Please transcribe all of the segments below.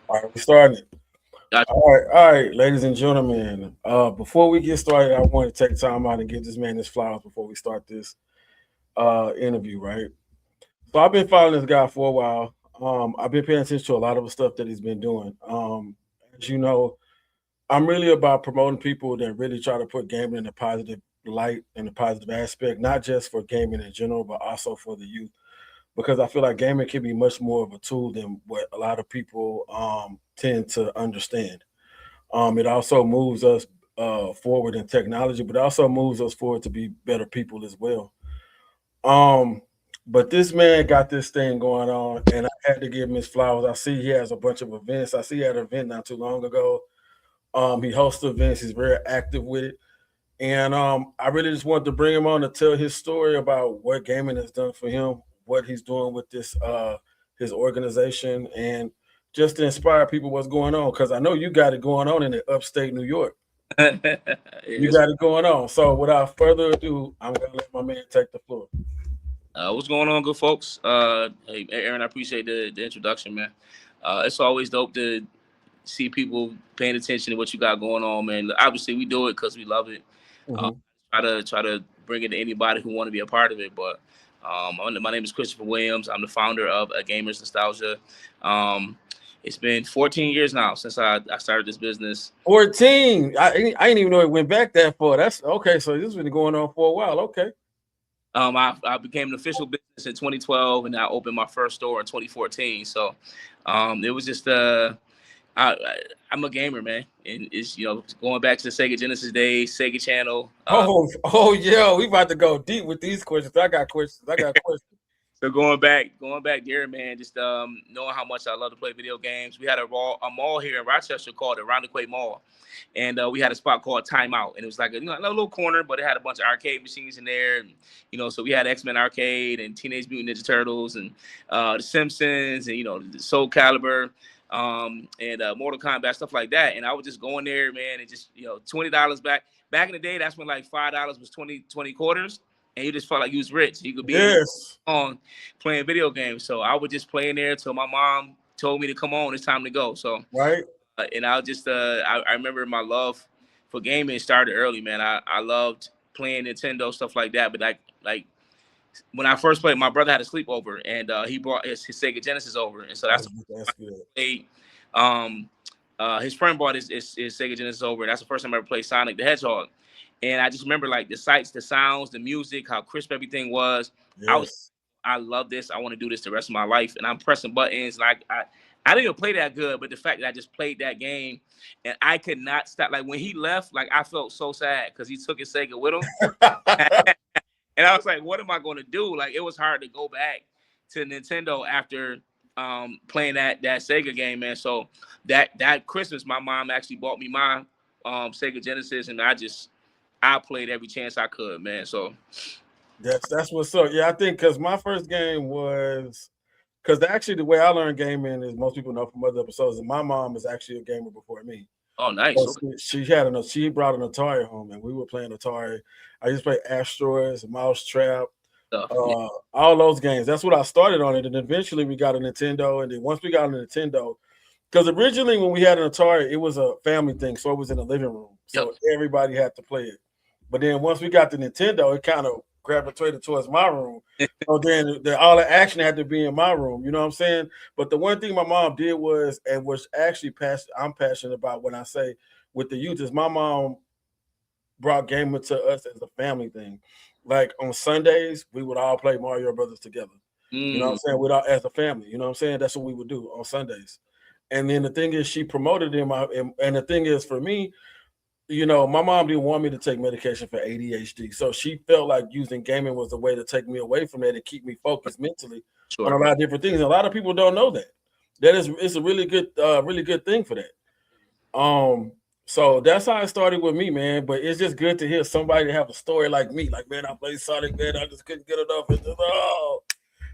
All right, we're starting it. Got All right, ladies and gentlemen. Before we get started, I want to take time out and give this man his flowers before we start this interview, right? So I've been following this guy for a while. I've been paying attention to a lot of the stuff that he's been doing. As you know, I'm really about promoting people that really try to put gaming in a positive light and a positive aspect, not just for gaming in general, but also for the youth. Because I feel like gaming can be much more of a tool than what a lot of people tend to understand. It also moves us forward in technology, but also moves us forward to be better people as well. Um, but this man got this thing going on, and I had to give him his flowers. I see he has a bunch of events. I see he had an event not too long ago. He hosts events. He's very active with it, and I really just wanted to bring him on to tell his story about what gaming has done for him, what he's doing with this his organization, and just to inspire people what's going on. Because I know you got it going on in the upstate New York. it. You Yes. got it going on. So without further ado, I'm gonna let my man take the floor. What's going on, good folks? Hey, Aaron, I appreciate the introduction, man. It's always dope to see people paying attention to what you got going on, man. Obviously, we do it because we love it. Uh, Hmm. try to bring it to anybody who want to be a part of it. But my name is Christopher Williams. I'm the founder of a Gamers Nostalgia. Um, it's been 14 years now since I started this business. 14. I didn't even know it went back that far. That's okay. So this has been going on for a while. Okay. I became an official business in 2012, and I opened my first store in 2014. So it was just I, I'm a gamer, man, and it's going back to the Sega Genesis days, Sega Channel. Oh yeah. We about to go deep with these questions. I got questions. I got questions. So going back there, man, just knowing how much I love to play video games. We had a mall here in Rochester called the Roundaquay Mall, and we had a spot called Timeout, and it was like a little corner, but it had a bunch of arcade machines in there, and so we had X-Men Arcade and Teenage Mutant Ninja Turtles and the Simpsons and the Soul Calibur. And Mortal Kombat, stuff like that, and I would just go in there, man, and just $20 back in the day. That's when like $5 was 20 quarters, and you just felt like you was rich. You could be in Yes. on playing video games. So I would just play in there till my mom told me to come on. It's time to go. So Right. and I'll just I remember my love for gaming started early, man. I loved playing Nintendo stuff like that. But like when I first played, my brother had a sleepover and he brought his Sega Genesis over, and so I that's was the about to ask you that. played. Um, his friend brought his Sega Genesis over, and that's the first time I ever played Sonic the Hedgehog. And I just remember like the sights, the sounds, the music, how crisp everything was. I was Yes. I love this. I want to do this the rest of my life. And I'm pressing buttons. And I didn't even play that good, but the fact that I just played that game and I could not stop. Like when he left, like I felt so sad because he took his Sega with him. And I was like, what am I going to do? Like it was hard to go back to Nintendo after playing that Sega game, man. So that Christmas, my mom actually bought me my Sega Genesis, and I played every chance I could, man. So That's what's up. Yeah, I think because my first game was because actually the way I learned gaming is most people know from other episodes. My mom was actually a gamer before me. oh, nice. So Okay. she brought an Atari home and we were playing Atari. I used to play Asteroids, Mousetrap, Stuff. Yeah. uh, all those games. That's what I started on it, and eventually we got a Nintendo. And then once we got a Nintendo, because originally when we had an Atari, it was a family thing, so it was in the living room, Yep. so everybody had to play it. But then once we got the Nintendo, it kind of gravitated towards my room. So then all the action had to be in my room. You know what I'm saying? But the one thing my mom did was, and was actually I'm passionate about when I say with the youth, is my mom brought gaming to us as a family thing. Like on Sundays, we would all play Mario Brothers together. You know what I'm Mm, saying? Without as a family. You know what I'm saying? That's what we would do on Sundays. And then the thing is, she promoted him. And the thing is, for me, my mom didn't want me to take medication for ADHD. So she felt like using gaming was a way to take me away from that and keep me focused mentally on a sure. lot of different things. And a lot of people don't know that. It's a really good thing for that. Um, so that's how it started with me, man. But it's just good to hear somebody have a story like me. Like, man, I played Sonic, man. I just couldn't get enough.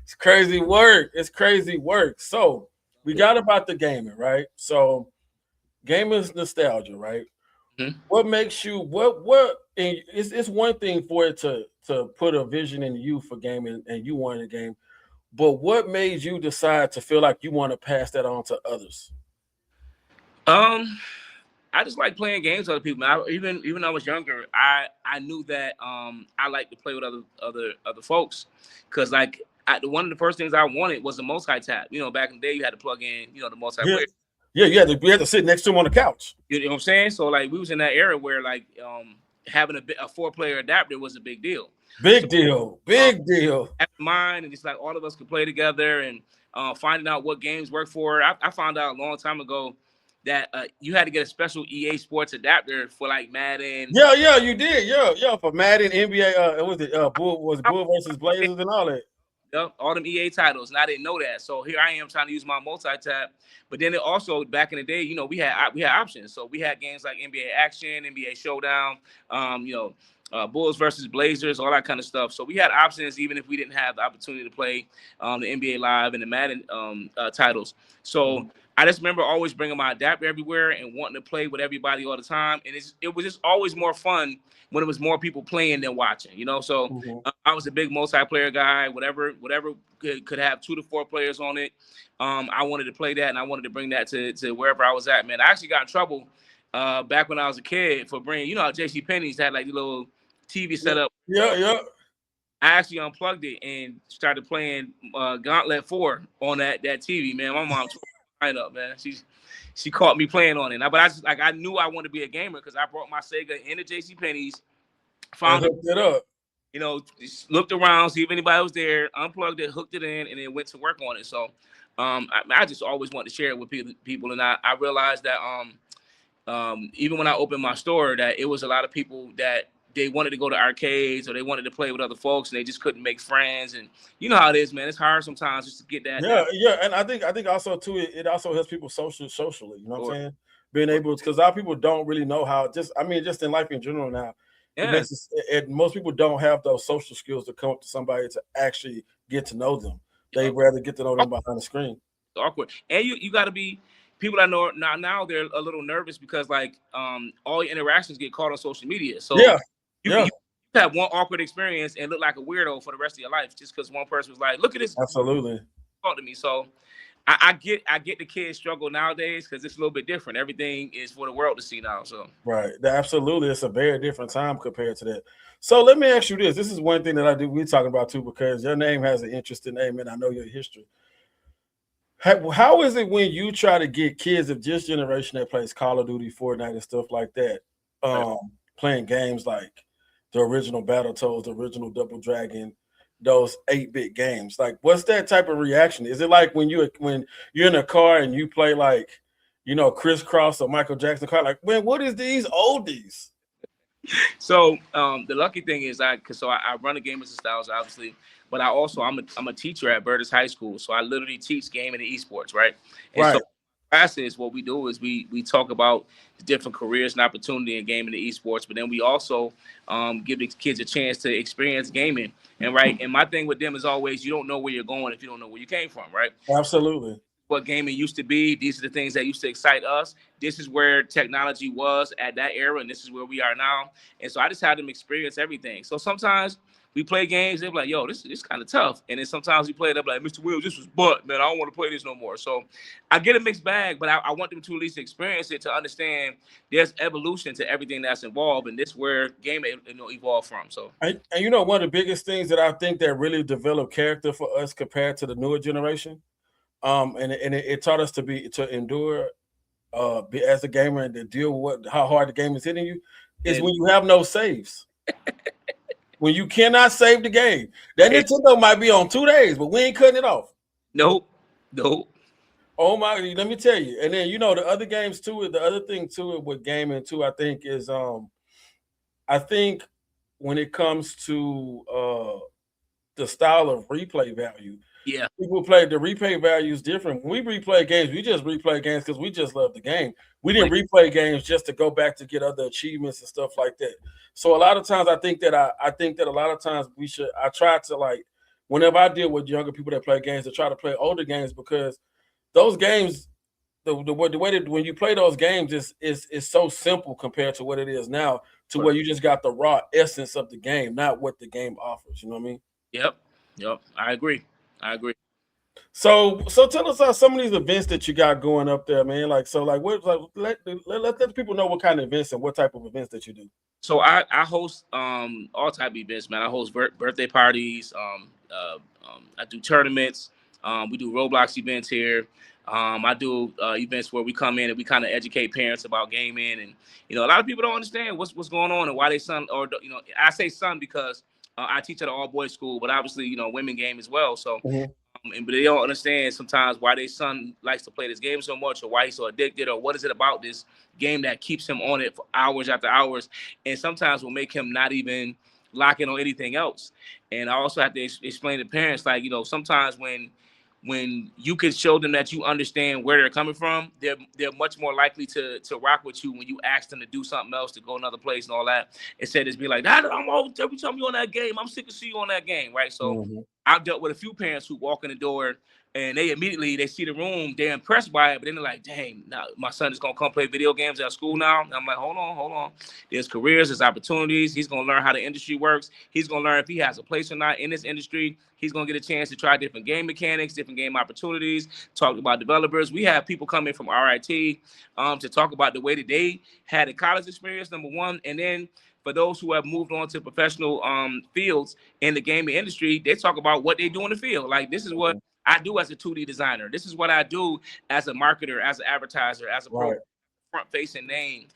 It's crazy work. It's crazy work. So we Yeah. got about the gaming, right? So gaming's nostalgia, right? Mhm. What makes you and it's one thing for it to put a vision in you for gaming and you wanted a game, but what made you decide to feel like you want to pass that on to others? I just like playing games with other people. Even when I was younger, I knew that I like to play with other folks, because like one of the first things I wanted was a multi tap. Back in the day, you had to plug in the Yeah, multiplayer. yeah, you had to sit next to him on the couch. You know what I'm saying? So like we was in that era where like having a 4-player adapter was a big deal. So Big deal, um, big deal. having mine, and it's like all of us could play together, and finding out what games work for it. I found out a long time ago that you had to get a special EA Sports adapter for like Madden. Yeah, yeah, you did. Yeah, yeah. For Madden, NBA, was it Bull versus Blazers and all that. Yep, all them EA titles, and I didn't know that. So here I am trying to use my multi-tap. But then it also back in the day, we had options. So we had games like NBA Action, NBA Showdown, um, you know, Bulls versus Blazers, all that kind of stuff. So we had options even if we didn't have the opportunity to play the NBA Live and the Madden titles. So I just remember always bringing my adapter everywhere and wanting to play with everybody all the time. And it was just always more fun when it was more people playing than watching. So I was a big multiplayer guy. Whatever could have 2 to 4 players on it. I wanted to play that, and I wanted to bring that to wherever I was at. Man, I actually got in trouble back when I was a kid for bringing. J.C. Penney's had like the little TV setup. Yeah, yeah. I actually unplugged it and started playing Gauntlet 4 on that TV. Man, my mom tore my mind up, man. She caught me playing on it. But I knew I wanted to be a gamer because I brought my Sega into J.C. Penney's, found it up. just looked around, see if anybody was there, unplugged it, hooked it in, and then went to work on it. So I just always wanted to share it with people, and I realized that even when I opened my store, that it was a lot of people that they wanted to go to arcades or they wanted to play with other folks, and they just couldn't make friends. And you know how it is, man. It's hard sometimes just to get that. Yeah, yeah, and I think also too it also helps people socially. You know what I'm saying? Being able, because a lot of people don't really know how. Just in life in general now, it makes most people don't have those social skills to come up to somebody to actually get to know them. They rather get to know them behind the screen. Awkward, and you got to be. People I know now they're a little nervous because like all your interactions get caught on social media. So you have one awkward experience and look like a weirdo for the rest of your life just because one person was like, "Look at this." Absolutely. Talk to me. So I get the kids struggle nowadays because it's a little bit different. Everything is for the world to see now. So right, absolutely, it's a very different time compared to that. So let me ask you this: this is one thing that we're talking about too, because your name has an interesting name, and I know your history. How is it when you try to get kids of this generation that plays Call of Duty, Fortnite, and stuff like that, playing games like the original Battletoads, the original Double Dragon, those 8-bit games? Like, what's that type of reaction? Is it like when you're in a car and you play like, Crisscross or Michael Jackson car? Like, man, what is these oldies? So the lucky thing is I run a gaming styles obviously, but I'm a teacher at Burtis High School, so I literally teach gaming and esports, right? And so classes, what we do is we talk about the different careers and opportunity in gaming and esports, but then we also give the kids a chance to experience gaming. And my thing with them is always, you don't know where you're going if you don't know where you came from, right? Absolutely. What gaming used to be. These are the things that used to excite us. This is where technology was at that era, and this is where we are now. And so I just had them experience everything. So sometimes we play games, they're like, yo, this is kind of tough. And then sometimes we play it up like, Mr. Wills, this was butt, man. I don't want to play this no more. So I get a mixed bag, but I want them to at least experience it to understand there's evolution to everything that's involved, and this is where gaming evolved from. So and one of the biggest things that I think that really developed character for us compared to the newer generation, and it taught us to endure, be as a gamer and to deal with how hard the game is hitting you, is when you have no saves. When you cannot save the game. That Nintendo might be on 2 days, but we ain't cutting it off. Nope. Oh my, let me tell you. And then the other games too, the other thing to it with gaming too, I think is I think when it comes to the style of replay value, people play the replay value is different. When we replay games, we just replay games because we just love the game. We didn't replay games just to go back to get other achievements and stuff like that. So a lot of times I think that a lot of times I try to, like, whenever I deal with younger people that play games, to try to play older games, because those games, the way that when you play those games is so simple compared to what it is now, to where you just got the raw essence of the game, not what the game offers. You know what I mean? Yep. I agree. So tell us some of these events that you got going up there, man. Like so, like what? Like let people know what kind of events and what type of events that you do. So I host all type of events, man. I host birthday parties. I do tournaments. We do Roblox events here. I do events where we come in and we kind of educate parents about gaming, and a lot of people don't understand what's going on and why they son, or I say son because I teach at an all boys school, but obviously women game as well. So Mhm. but they don't understand sometimes why their son likes to play this game so much, or why he's so addicted, or what is it about this game that keeps him on it for hours after hours, and sometimes will make him not even lock in on anything else. And I also have to explain to parents, like, sometimes when you can show them that you understand where they're coming from, they're much more likely to rock with you when you ask them to do something else, to go another place and all that. Instead of just be like, "Dad, I'm all every time you on that game, I'm sick to see you on that game," right? So Mhm. I've dealt with a few parents who walk in the door and they see the room, they're impressed by it, but then they're like, "Dang, now my son is gonna come play video games at school now." And I'm like, hold on. There's careers, there's opportunities. He's gonna learn how the industry works. He's gonna learn if he has a place or not in this industry. He's gonna get a chance to try different game mechanics, different game opportunities. Talk about developers. We have people coming from RIT to talk about the way that they had a college experience, number one, and then for those who have moved on to professional fields in the gaming industry, they talk about what they do in the field. Like, this is what Mhm. I do as a 2D designer. This is what I do as a marketer, as an advertiser, as a Right. front facing name,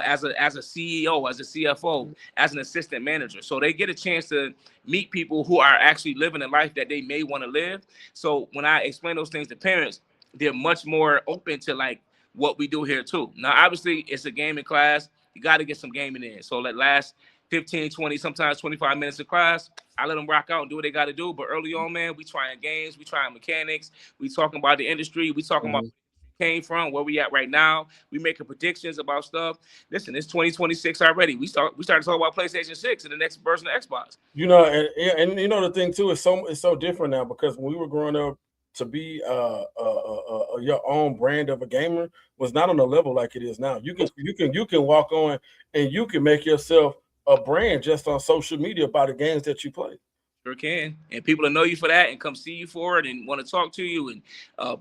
as a CEO, as a CFO, as an assistant manager. So they get a chance to meet people who are actually living a life that they may want to live. So when I explain those things to parents, they're much more open to like what we do here too. Now, obviously, it's a gaming class. You got to get some gaming in. So that last 15, 20, sometimes 25 minutes of class, I let them rock out and do what they got to do. But early on, man, we trying games, we trying mechanics, we talking about the industry, we talking about Mhm. came from, where we at right now. We making predictions about stuff. Listen, it's 2026 already. We started talking about PlayStation 6 and the next version of Xbox. And the thing too is it's so different now because when we were growing up to be your own brand of a gamer was not on the level like it is now. You can walk on and you can make yourself a brand just on social media by the games that you play. Sure can. And people will know you for that and come see you for it and want to talk to you, and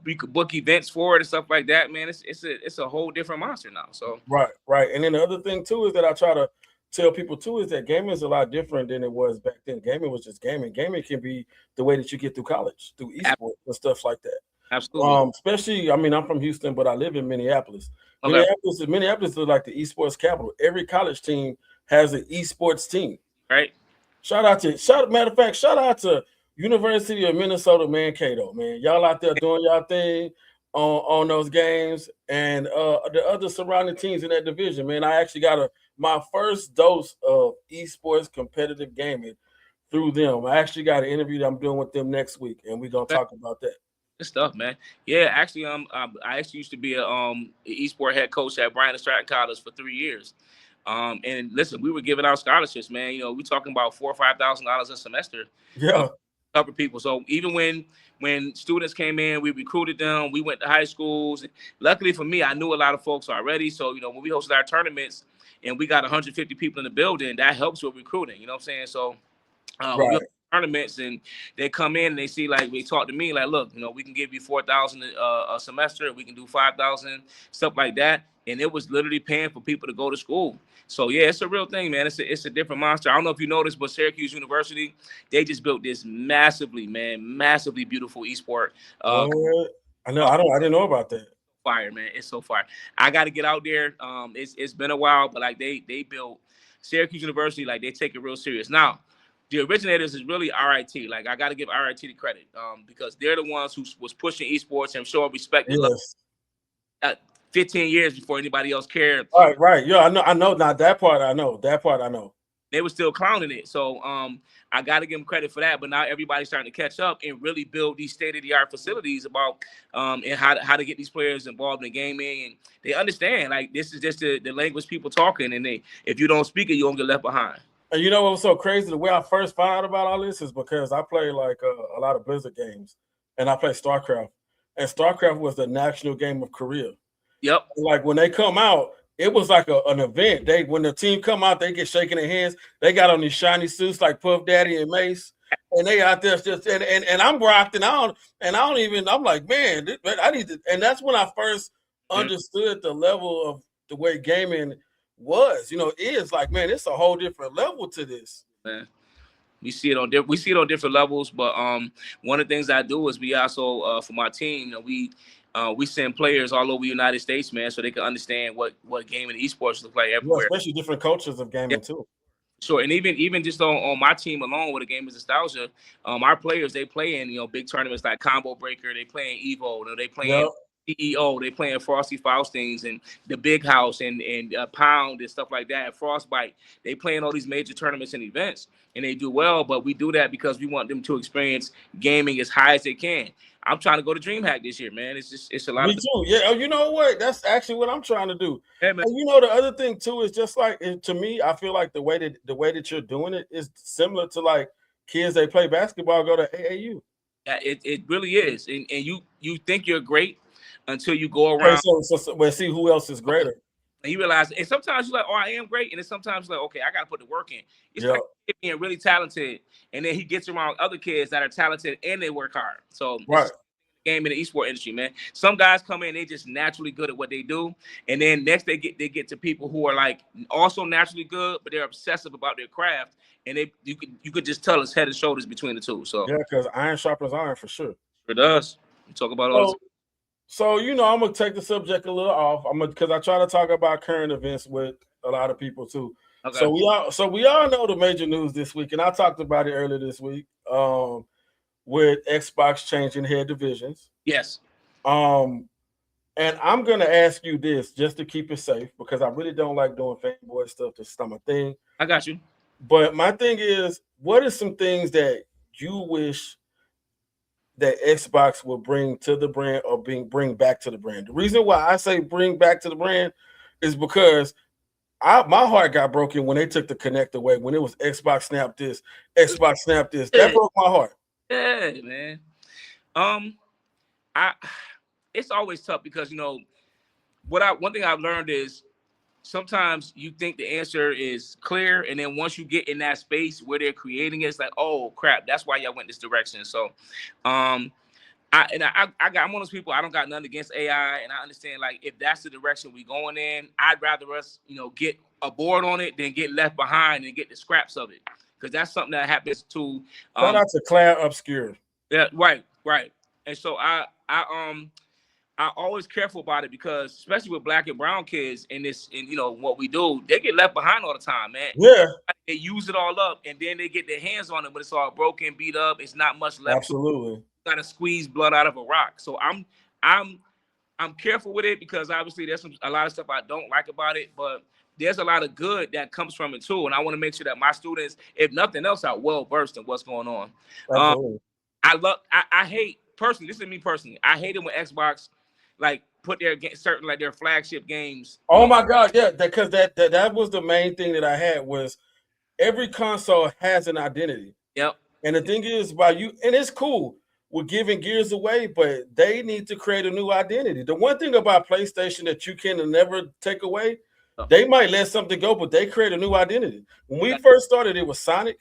we could book events for it and stuff like that, man. It's a whole different monster now. So Right, right. And then the other thing too is that I try to tell people too is that gaming is a lot different than it was back then. Gaming was just gaming. Gaming can be the way that you get through college, through esports and stuff like that. absolutely. Especially, I mean, I'm from Houston, but I live in Minneapolis. Okay. Minneapolis is like the esports capital. Every college team has an esports team. Right. Matter of fact, shout out to University of Minnesota Mankato, man. Y'all out there doing y'all thing on those games and the other surrounding teams in that division, man. I actually got my first dose of esports competitive gaming through them. I actually got an interview that I'm doing with them next week, and we're gonna Okay. talk about that. Good stuff, man. Yeah, actually, I actually used to be a esport head coach at Bryan Stratton College for 3 years. And listen, we were giving out scholarships, man. We talking about $4,000 or $5,000 a semester. Uh, Yeah, Cover people. So even when students came in, we recruited them. We went to high schools. Luckily for me, I knew a lot of folks already. So when we hosted our tournaments and we got 150 people in the building, that helps with recruiting. You know what I'm saying? So when we have right. tournaments and they come in and they see, like, they talk to me like, look, we can give you 4,000 a semester, we can do 5,000, stuff like that, and it was literally paying for people to go to school. So yeah, it's a real thing, man. It's a different monster. I don't know if you noticed, but Syracuse University, they just built this massively beautiful esport. What? I know. Uh, I didn't know about that. Fire, man. It's so fire. I got to get out there. It's been a while, but like they built Syracuse University, like they take it real serious. Now, the originators is really RIT. Like, I got to give RIT the credit because they're the ones who was pushing esports and showing respect and love Yes. 15 years before anybody else cared. Right, right. Yeah, I know. I know. Now that part, I know. That part, I know. They were still clowning it. So I got to give them credit for that. But now everybody's starting to catch up and really build these state-of-the-art facilities about and how to get these players involved in gaming. And they understand, like, this is just the language people talking. And if you don't speak it, you don't get left behind. And you know what was so crazy? The way I first found out about all this is because I play like a lot of Blizzard games, and I play StarCraft, and StarCraft was the national game of Korea. Yep. Like when they come out, it was like an event. When the team come out, they get shaking their hands. They got on these shiny suits like Puff Daddy and Mace, and they out there just and I'm rocked and I don't even I'm like, man, I need to, and that's when I first understood the level of the way gaming was. Is like, man, it's a whole different level to this. Man. We see it on different levels, but one of the things I do is we also for my team, we send players all over the United States, man, so they can understand what gaming and esports look like everywhere. Especially different cultures of gaming too. Sure, and even just on my team alone with the game is Nostaglia, our players, they play in big tournaments like Combo Breaker, they play in Evo, they play in CEO, they play in Frosty Faustings and the Big House and Pound and stuff like that. Frostbite, they play in all these major tournaments and events, and they do well. But we do that because we want them to experience gaming as high as they can. I'm trying to go to DreamHack this year, man. It's a lot. Me too. Yeah. Oh, you know what? That's actually what I'm trying to do. Yeah, and the other thing too is just like, to me, I feel like the way that you're doing it is similar to like kids they play basketball go to AAU. Yeah, it really is, and you think you're great until you go around. So we'll see who else is greater. And you realize, and sometimes you're like, oh, I am great. And then sometimes you're like, okay, I got to put the work in. It's like being really talented. And then he gets around other kids that are talented and they work hard. So it's game in the esports industry, man. Some guys come in, they just naturally good at what they do. And then next they get to people who are like also naturally good, but they're obsessive about their craft. And you could just tell it's head and shoulders between the two. So yeah, because iron sharpens iron for sure. It does. We talk about all So, I'm going to take the subject a little off. Because I try to talk about current events with a lot of people too. Okay. So we all know the major news this week, and I talked about it earlier this week with Xbox changing head divisions. Yes. And I'm going to ask you this just to keep it safe, because I really don't like doing fanboy stuff. This is not my thing. I got you. But my thing is, what are some things that you wish that Xbox will bring to the brand or bring back to the brand? The reason why I say bring back to the brand is because my heart got broken when they took the Kinect away, when it was Xbox Snap this, Xbox Snap this. That broke my heart. Yeah, man. It's always tough because one thing I've learned is sometimes you think the answer is clear, and then once you get in that space where they're creating it, it's like, oh crap, that's why y'all went this direction. So I'm one of those people, I don't got nothing against AI, and I understand like if that's the direction we going in, I'd rather us get aboard on it than get left behind and get the scraps of it, because that's something that happens to shout out to Claire Obscure. Yeah, right. And so I always careful about it, because especially with black and brown kids in this, and what we do, they get left behind all the time, man. Yeah, they use it all up, and then they get their hands on it, but it's all broken, beat up. It's not much left. Absolutely, got to squeeze blood out of a rock. So I'm careful with it, because obviously there's a lot of stuff I don't like about it, but there's a lot of good that comes from it too, and I want to make sure that my students, if nothing else, are well versed in what's going on. Absolutely. I hate personally. This is me personally. I hate it when Xbox like put their certain like their flagship games. Oh my God, yeah, because that was the main thing that I had, was every console has an identity. Yep. And the thing is, by you, and it's cool, we're giving Gears away, but they need to create a new identity. The one thing about PlayStation that you can never take away, they might let something go, but they create a new identity. When we first started, it was Sonic.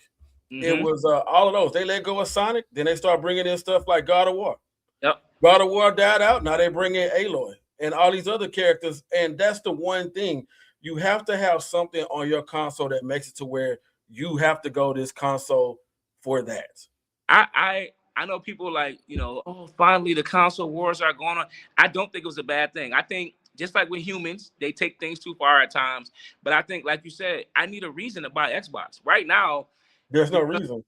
Mm-hmm. It was all of those. They let go of Sonic, then they start bringing in stuff like God of War. Yep. God of War died out. Now they bring in Aloy and all these other characters. And that's the one thing. You have to have something on your console that makes it to where you have to go this console for that. I know people like, oh, finally the console wars are going on. I don't think it was a bad thing. I think just like with humans, they take things too far at times. But I think, like you said, I need a reason to buy Xbox. Right now, there's no reason.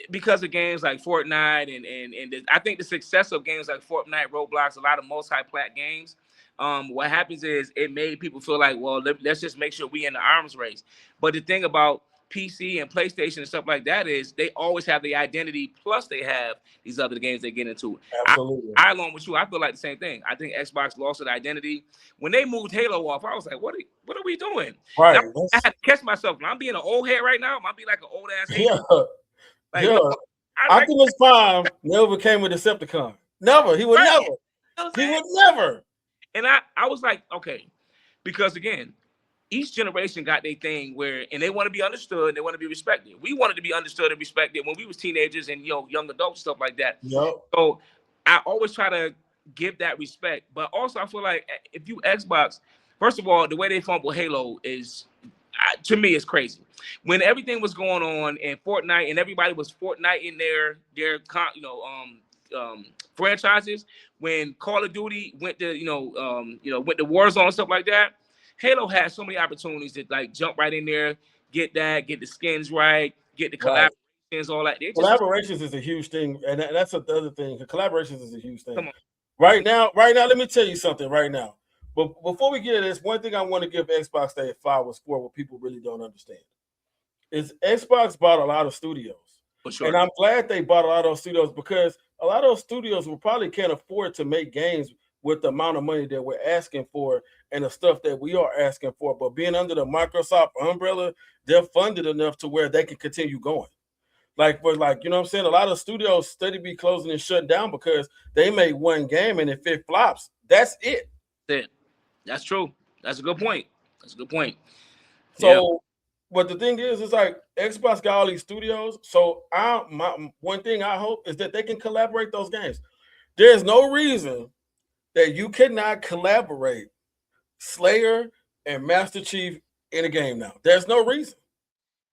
Because of games like Fortnite and I think the success of games like Fortnite, Roblox, a lot of multi-plat games, what happens is it made people feel like, well, let's just make sure we in the arms race. But the thing about PC and PlayStation and stuff like that is they always have the identity, plus they have these other games they get into. Absolutely. I along with you, I feel like the same thing. I think Xbox lost its identity. When they moved Halo off, I was like, what are we doing? Right. I had to catch myself. Am I being an old head right now? Am I being like an old ass head? Yeah. Like, yeah. Optimus Prime never became a Decepticon. Never. He would never. He would never. And I was like, okay, because again, each generation got their thing where, and they want to be understood, they want to be respected. We wanted to be understood and respected when we was teenagers and young adults, stuff like that. Yep. So I always try to give that respect, but also I feel like if you Xbox, first of all, the way they fumble Halo is, to me, it's crazy. When everything was going on in Fortnite and everybody was Fortnite in their franchises, when Call of Duty went to went to Warzone and stuff like that, Halo had so many opportunities to like jump right in there, get the skins right, get the Right. collaborations, all that. They just Collaborations is a huge thing, and that's the other thing. Collaborations is a huge thing. come on. Right now, let me tell you something right now. But before we get to this, one thing I want to give Xbox their flowers for, what people really don't understand, is Xbox bought a lot of studios. For sure. And I'm glad they bought a lot of those studios, because a lot of those studios will probably can't afford to make games with the amount of money that we're asking for and the stuff that we are asking for. But being under the Microsoft umbrella, they're funded enough to where they can continue going. Like, you know what I'm saying? A lot of studios study be closing and shutting down because they made one game, and if it flops, that's it. That's true. That's a good point. So, but the thing is, it's like Xbox got all these studios. So, one thing I hope is that they can collaborate those games. There's no reason that you cannot collaborate Slayer and Master Chief in a game now. There's no reason.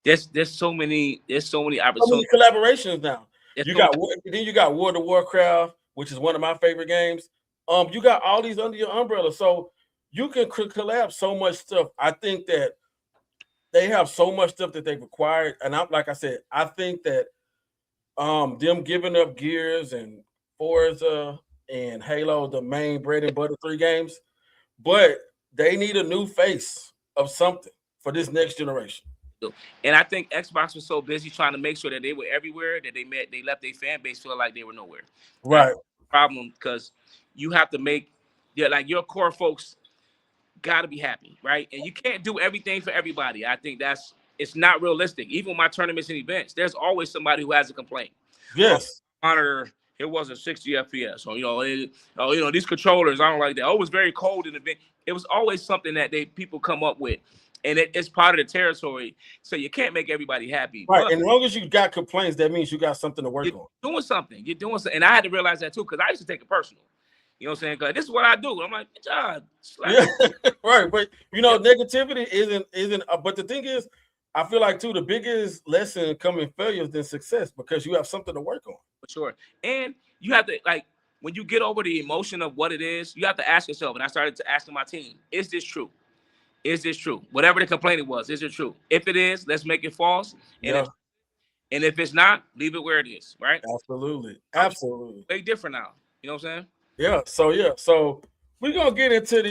There's so many opportunities. So many collaborations now. You got World of Warcraft, which is one of my favorite games. You got all these under your umbrella, so you can collab so much stuff. I think that they have so much stuff that they've acquired, and like I said, I think that them giving up Gears and Forza and Halo, the main bread and butter 3 games, but they need a new face of something for this next generation. And I think Xbox was so busy trying to make sure that they were everywhere that they left their fan base feel like they were nowhere. Right. That's the problem, because you have to make like your core folks got to be happy, right? And you can't do everything for everybody. I think it's not realistic. Even with my tournaments and events, there's always somebody who has a complaint. Yes. Monitor, it wasn't 60 FPS. Or these controllers, I don't like that. Oh, it was very cold in the event. It was always something that people come up with. And it's part of the territory, so you can't make everybody happy. Right, and as long as you got complaints, that means you got something to work on. You're doing something, and I had to realize that too, because I used to take it personal. You know what I'm saying? Because this is what I do. I'm like, God, yeah. Right, but negativity isn't. But the thing is, I feel like too, the biggest lesson coming failures than success, because you have something to work on. For sure, and you have to, like, when you get over the emotion of what it is, you have to ask yourself. And I started to asking my team, is this true? Is this true? Whatever the complaint was, is it true? If it is, let's make it false. And if it's not, leave it where it is, right? Absolutely. Way different now. You know what I'm saying? Yeah. So we're gonna get into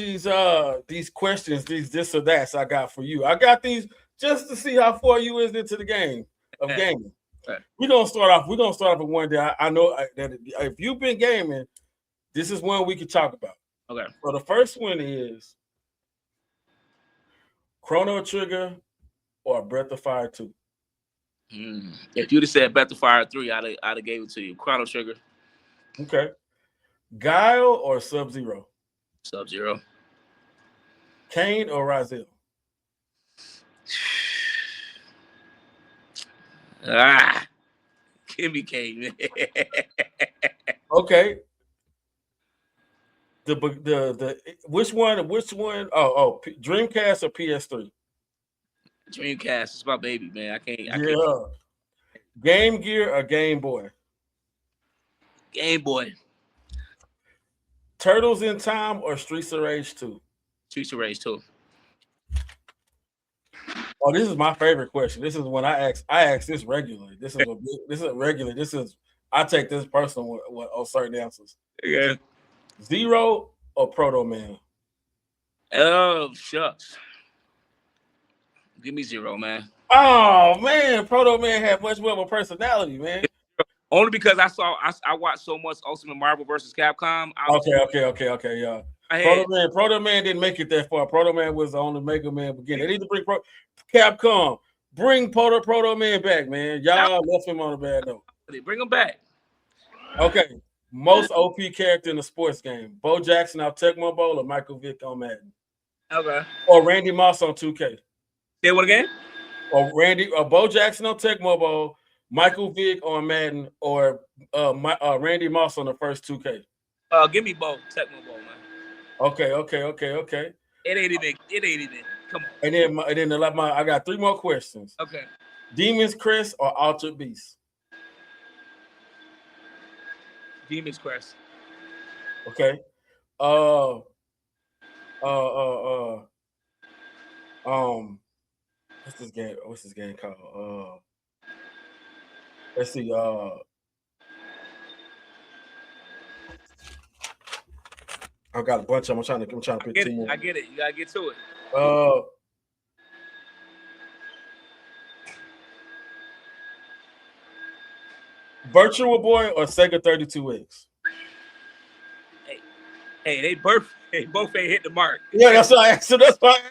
these questions, these this or that's I got for you. I got these just to see how far you is into the game of gaming. Right. We're gonna start off with one that I know that if you've been gaming, this is one we can talk about. Okay. So the first one is Chrono Trigger or Breath of Fire 2? If you'd have said Breath of Fire 3, I'd have gave it to you. Chrono Trigger. Okay. Guile or Sub-Zero? Sub-Zero. Kane or Raziel? Give me Kane. Okay. The which one? Dreamcast or PS3? Dreamcast. It's my baby, man. I can't. Game Gear or Game Boy? Game Boy. Turtles in Time or Streets of Rage 2? Streets of Rage 2. Oh, this is my favorite question. This is when I ask this regularly. I take this personal on certain answers. Yeah. Zero or Proto Man? Oh, shucks. Give me Zero, man. Oh man, Proto Man had much more of a personality, man. Only because I watched so much Ultimate Marvel vs. Capcom. Okay, yeah. Proto Man didn't make it that far. Proto Man was on the Mega Man beginning. They need to bring Capcom. Bring Proto Man back, man. Y'all left him on a bad note. Bring him back. Okay. Most OP character in a sports game: Bo Jackson out Tecmo Bowl or Michael Vick on Madden? Okay. or Randy Moss on 2K? Say what again? Or Bo Jackson on Tecmo Bowl, Michael Vick on Madden, or Randy Moss on the first 2K? Give me both. Tecmo Bowl, man. Okay. It ain't even. It ain't even. Come on. And then I got 3 more questions. Okay. Demon's Crest or Altered Beast? Demon's Crest. Okay. Uh, uh, uh, what's this game? What's this game called? Let's see. I got a bunch of them. I'm trying to pick 2 more. I get it. You gotta get to it. Virtual Boy or Sega 32X? Hey, they both ain't hit the mark. Yeah, that's why I asked. That's why I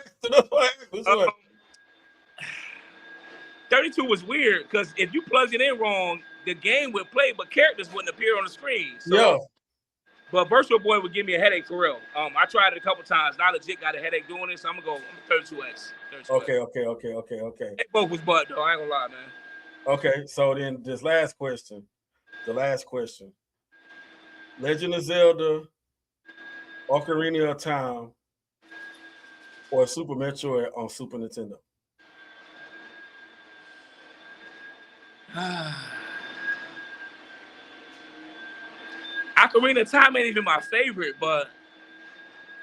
asked. 32 was weird because if you plugged it in wrong, the game would play, but characters wouldn't appear on the screen. So, yeah. But Virtual Boy would give me a headache for real. I tried it a couple times. Now legit got a headache doing it, so I'm 32X. Okay. They both was butt though. I ain't gonna lie, man. Okay, so then this last question. The last question. Legend of Zelda, Ocarina of Time, or Super Metroid on Super Nintendo? Ocarina of Time ain't even my favorite, but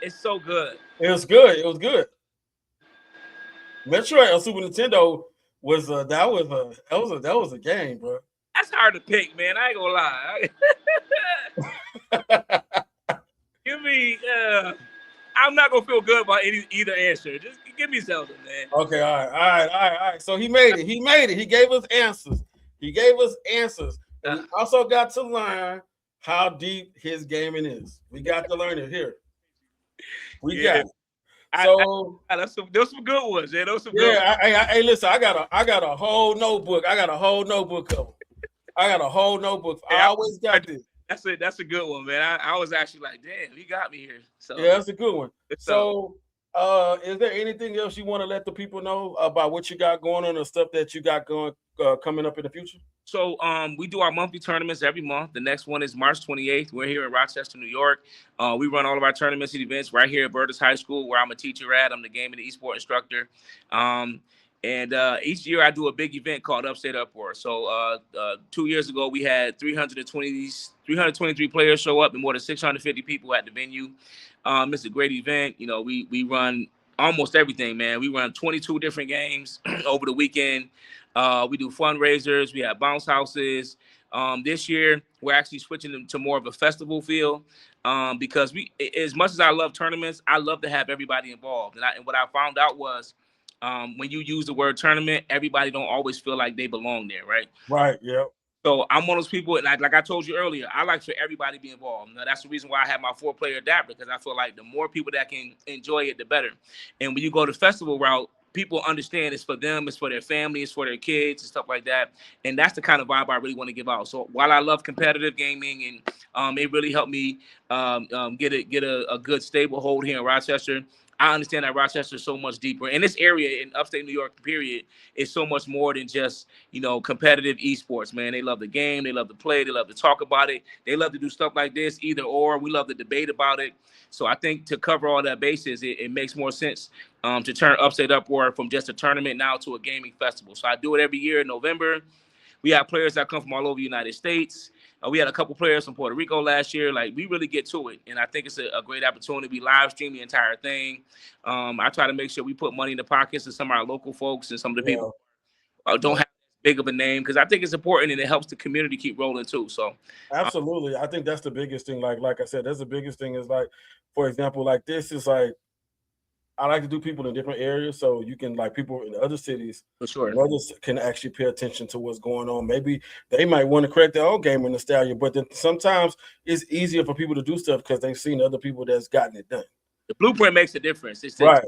it's so good. It was good. Metroid on Super Nintendo was that was a game, bro. That's hard to pick, man. I ain't gonna lie. Give me. I'm not gonna feel good about either answer. Just give me Zelda, man. Okay, all right. So he made it. He gave us answers. And we also got to learn how deep his gaming is. We got to learn it here. We got it. So those some good ones. Yeah, those some good ones. Hey, listen, I got a whole notebook. I got a whole notebook of them. I always got this. That's a good one, man. I was actually like, damn, he got me here. So yeah, that's a good one. So is there anything else you want to let the people know about what you got going on or stuff that you got going coming up in the future? So we do our monthly tournaments every month. The next one is March 28th. We're here in Rochester, New York. We run all of our tournaments and events right here at Burtis High School, where I'm a teacher at. I'm the game and the esports instructor. And each year I do a big event called Upstate Uproar. So 2 years ago, we had 323 players show up and more than 650 people at the venue. It's a great event. You know, we run almost everything, man. We run 22 different games over the weekend. We do fundraisers. We have bounce houses. This year, we're actually switching to more of a festival feel because as much as I love tournaments, I love to have everybody involved. And what I found out was when you use the word tournament, everybody don't always feel like they belong there, right? Right, yeah. So I'm one of those people, and like I told you earlier, I like for everybody to be involved. Now, that's the reason why I have my 4-player adapter, because I feel like the more people that can enjoy it, the better. And when you go the festival route, people understand it's for them, it's for their family, it's for their kids and stuff like that. And that's the kind of vibe I really want to give out. So while I love competitive gaming and it really helped me get a good stable hold here in Rochester, I understand that Rochester is so much deeper. And this area in upstate New York, period, is so much more than just, competitive esports, man. They love the game. They love to play. They love to talk about it. They love to do stuff like this, either or. We love to debate about it. So I think to cover all that bases, it makes more sense to turn Upstate Upward from just a tournament now to a gaming festival. So I do it every year in November. We have players that come from all over the United States. We had a couple players from Puerto Rico last year. Like, we really get to it. And I think it's a great opportunity. We live stream the entire thing. I try to make sure we put money in the pockets of some of our local folks and some of the people don't have as big of a name, because I think it's important and it helps the community keep rolling too. So absolutely. I think that's the biggest thing. Like I said, that's the biggest thing is, like, for example, like this is like, I like to do people in different areas, so you can, like, people in other cities, for sure, others can actually pay attention to what's going on. Maybe they might want to correct their own game in Nostaglia, but then sometimes it's easier for people to do stuff because they've seen other people that's gotten it done. The blueprint makes a difference. Right.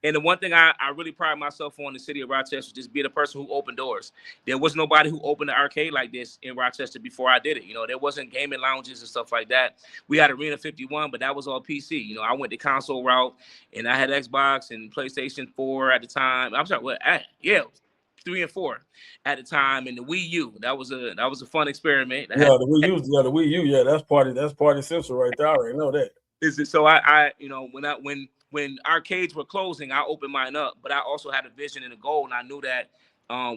And the one thing I really pride myself on in the city of Rochester, just be the person who opened doors. There was nobody who opened the arcade like this in Rochester before I did it. You know, there wasn't gaming lounges and stuff like that. We had Arena 51, but that was all PC. You know, I went the console route, and I had Xbox and PlayStation 4 at the time. I'm sorry, what? Yeah, 3 and 4 at the time, and the Wii U. That was a fun experiment. The Wii U, yeah, that's party central right there. I already know that. Is it so? I you know, when arcades were closing, I opened mine up, but I also had a vision and a goal, and I knew that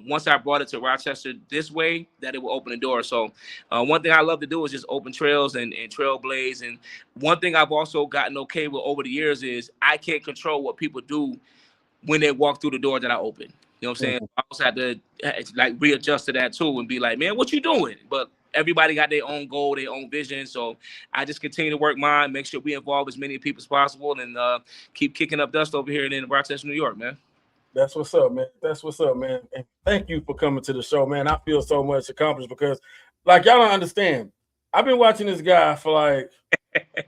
once I brought it to Rochester this way, that it would open the door. So one thing I love to do is just open trails and trailblaze. And one thing I've also gotten okay with over the years is I can't control what people do when they walk through the door that I open. You know what I'm saying? I also had to like readjust to that too and be like, man, what you doing? But everybody got their own goal, their own vision. So I just continue to work mine, make sure we involve as many people as possible, and keep kicking up dust over here in Rochester, New York, man. That's what's up, man. That's what's up, man. And thank you for coming to the show, man. I feel so much accomplished because, like, y'all don't understand. I've been watching this guy for like,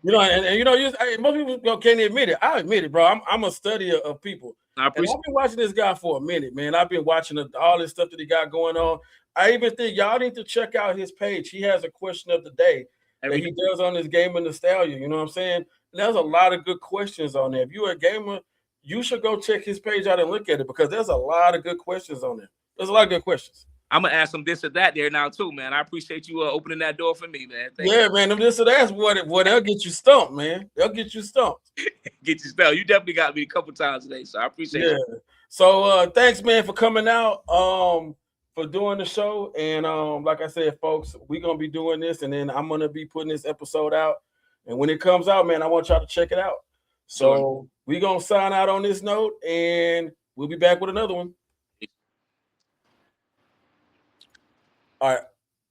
you know, and you know, most people can't admit it. I admit it, bro. I'm a studier of people. I appreciate. And I've been watching this guy for a minute, man. I've been watching all this stuff that he got going on. I even think y'all need to check out his page. He has a question of the day that he does on his Game of Nostaglia. You know what I'm saying? And there's a lot of good questions on there. If you're a gamer, you should go check his page out and look at it because there's a lot of good questions on there. There's a lot of good questions. I'm gonna ask some this or that there now too, man. I appreciate you opening that door for me, man. Thank you. Man. Them this or that's what they'll get you stumped, man. They'll get you stumped. Get you stumped. You definitely got me a couple times today, so I appreciate it. So thanks, man, for coming out, for doing the show. And like I said, folks, we're gonna be doing this, and then I'm gonna be putting this episode out. And when it comes out, man, I want y'all to check it out. So we're gonna sign out on this note, and we'll be back with another one. All right.